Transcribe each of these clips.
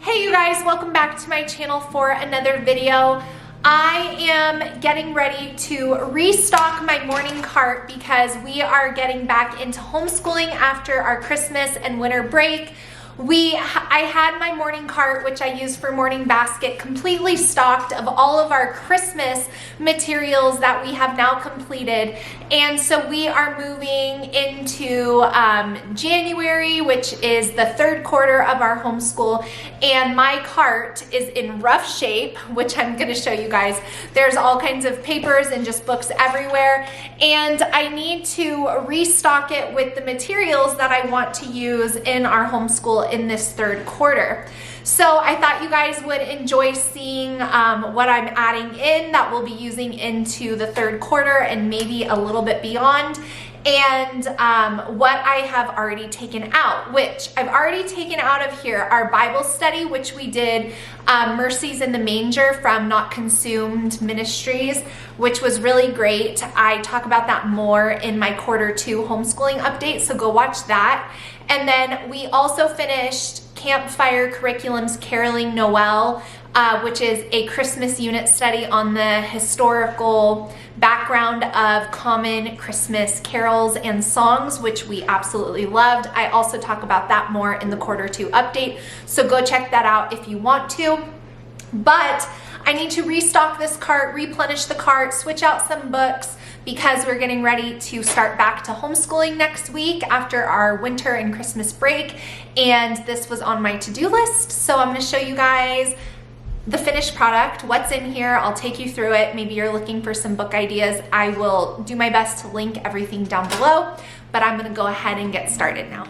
Hey you guys, welcome back to my channel for another video. I am getting ready to restock my morning cart because we are getting back into homeschooling after our Christmas and winter break. I had my morning cart, which I use for morning basket, completely stocked of all of our Christmas materials that we have now completed. And so we are moving into January, which is the third quarter of our homeschool. And my cart is in rough shape, which I'm gonna show you guys. There's all kinds of papers and just books everywhere. And I need to restock it with the materials that I want to use in our homeschool in this third quarter. So I thought you guys would enjoy seeing what I'm adding in that we'll be using into the third quarter and maybe a little bit beyond, and what I have already taken out, which I've already taken out of here, our Bible study, which we did Mercies in the Manger from Not Consumed Ministries, which was really great. I talk about that more in my quarter 2 homeschooling update, so go watch that. And then we also finished Campfire Curriculum's Caroling Noel, which is a Christmas unit study on the historical background of common Christmas carols and songs, which we absolutely loved. I also talk about that more in the quarter 2 update, so go check that out if you want to. But I need to restock this cart, replenish the cart, switch out some books, because we're getting ready to start back to homeschooling next week after our winter and Christmas break. And this was on my to-do list, so I'm gonna show you guys the finished product, what's in here. I'll take you through it. Maybe you're looking for some book ideas. I will do my best to link everything down below, but I'm gonna go ahead and get started now.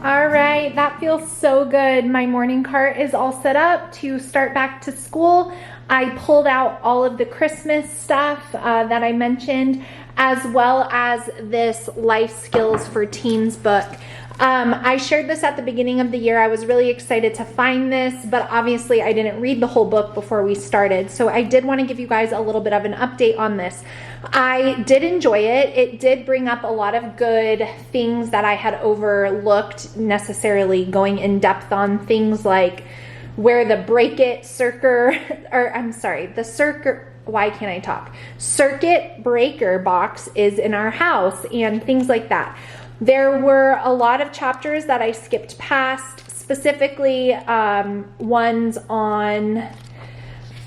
All right, that feels so good. My morning cart is all set up to start back to school. I pulled out all of the Christmas stuff that I mentioned, as well as this Life Skills for Teens book. I shared this at the beginning of the year. I was really excited to find this, but obviously I didn't read the whole book before we started. So I did want to give you guys a little bit of an update on this. I did enjoy it. It did bring up a lot of good things that I had overlooked necessarily going in depth on, things like where the circuit breaker box is in our house and things like that. There were a lot of chapters that I skipped past, specifically ones on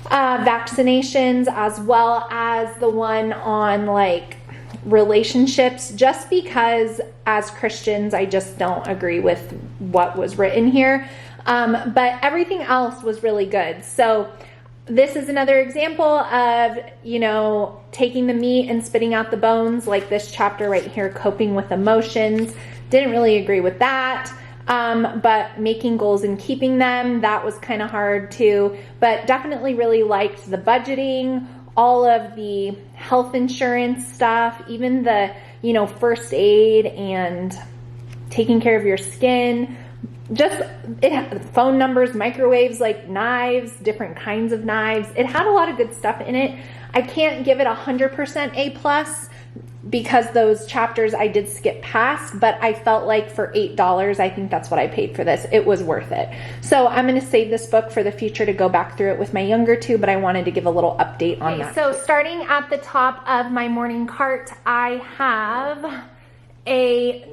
vaccinations, as well as the one on like relationships, just because as Christians I just don't agree with what was written here, but everything else was really good. So this is another example of, you know, taking the meat and spitting out the bones, like this chapter right here, Coping with Emotions. Didn't really agree with that. But making goals and keeping them, that was kind of hard too. But definitely really liked the budgeting, all of the health insurance stuff, even the, you know, first aid and taking care of your skin. Just, it had phone numbers, microwaves, like knives, different kinds of knives. It had a lot of good stuff in it. I can't give it 100% A+, because those chapters I did skip past, but I felt like for $8, I think that's what I paid for this. It was worth it. So I'm going to save this book for the future to go back through it with my younger two, but I wanted to give a little update on that. So starting at the top of my morning cart, I have a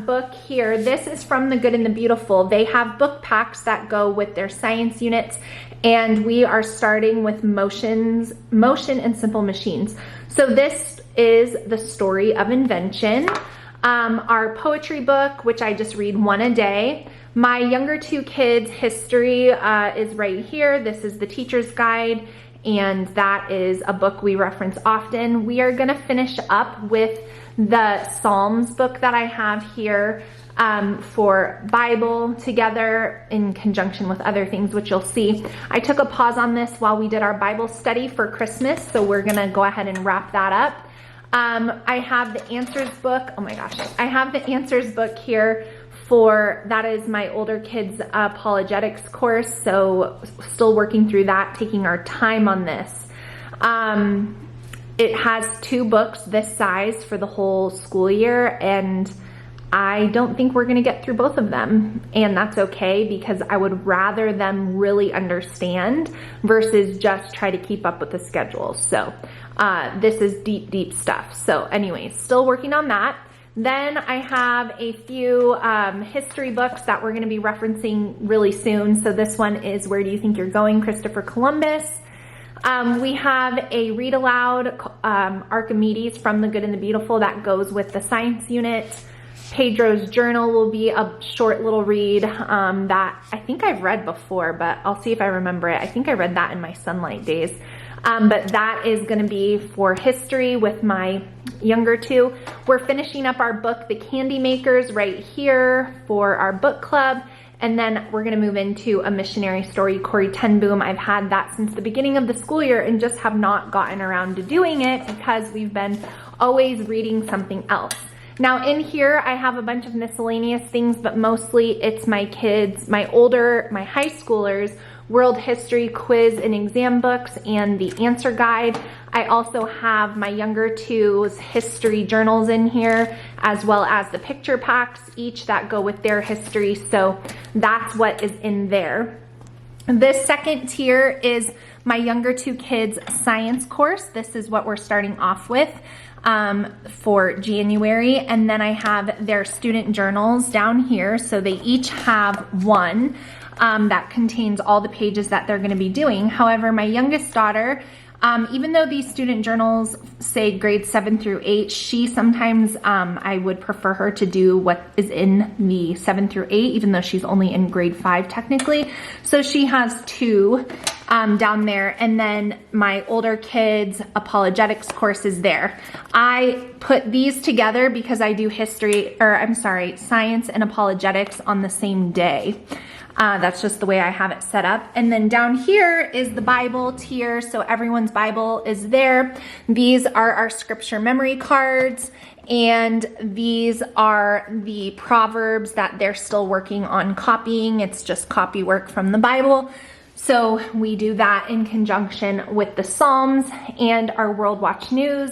book here. This is from The Good and the Beautiful. They have book packs that go with their science units, and we are starting with motion and simple machines. So this is the story of invention. our poetry book, which I just read one a day. My younger two kids' history is right here. This is the teacher's guide, and that is a book we reference often. We are gonna finish up with the Psalms book that I have here for Bible together in conjunction with other things, which you'll see. I took a pause on this while we did our Bible study for Christmas, so we're gonna go ahead and wrap that up. I have the answers book. Oh my gosh. I have the answers book here that is my older kids' apologetics course. So still working through that, taking our time on this. It has 2 books this size for the whole school year, and I don't think we're gonna get through both of them, and that's okay because I would rather them really understand versus just try to keep up with the schedule. So this is deep, deep stuff. So anyways, still working on that. Then I have a few history books that we're gonna be referencing really soon. So this one is Where Do You Think You're Going, Christopher Columbus. We have a read aloud, Archimedes from The Good and the Beautiful, that goes with the science unit. Pedro's Journal will be a short little read that I think I've read before, but I'll see if I remember it. I think I read that in my Sunlight days. But that is gonna be for history with my younger two. We're finishing up our book, The Candy Makers, right here for our book club. And then we're gonna move into a missionary story, Corrie ten Boom. I've had that since the beginning of the school year and just have not gotten around to doing it because we've been always reading something else. Now in here, I have a bunch of miscellaneous things, but mostly it's my kids, my high schoolers, world history quiz and exam books and the answer guide. I also have my younger two's history journals in here, as well as the picture packs each that go with their history. So that's what is in there. This second tier is my younger two kids' science course. This is what we're starting off with for January. And then I have their student journals down here. So they each have one that contains all the pages that they're gonna be doing. However, my youngest daughter, even though these student journals say grades 7 through 8, she sometimes, I would prefer her to do what is in the 7 through 8, even though she's only in grade 5 technically. So she has 2 down there, and then my older kids' apologetics course is there. I put these together because I do science and apologetics on the same day. That's just the way I have it set up. And then down here is the Bible tier, so everyone's Bible is there. These are our scripture memory cards, and these are the Proverbs that they're still working on copying. It's just copy work from the Bible. So we do that in conjunction with the Psalms and our World Watch News.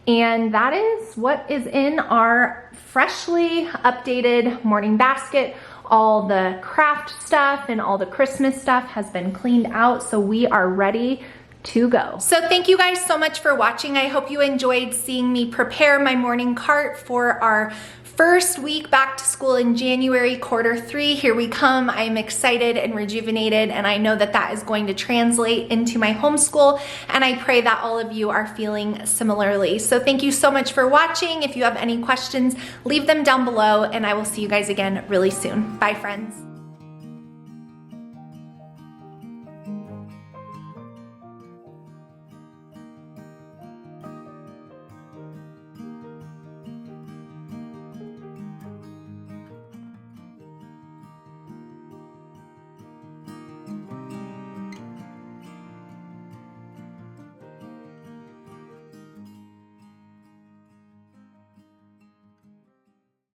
And that is what is in our freshly updated morning basket. All the craft stuff and all the Christmas stuff has been cleaned out, so we are ready to go. So thank you guys so much for watching. I hope you enjoyed seeing me prepare my morning cart for our first week back to school in January, Q3. Here we come. I'm excited and rejuvenated, and I know that that is going to translate into my homeschool, and I pray that all of you are feeling similarly. So thank you so much for watching. If you have any questions, leave them down below, and I will see you guys again really soon. Bye, friends.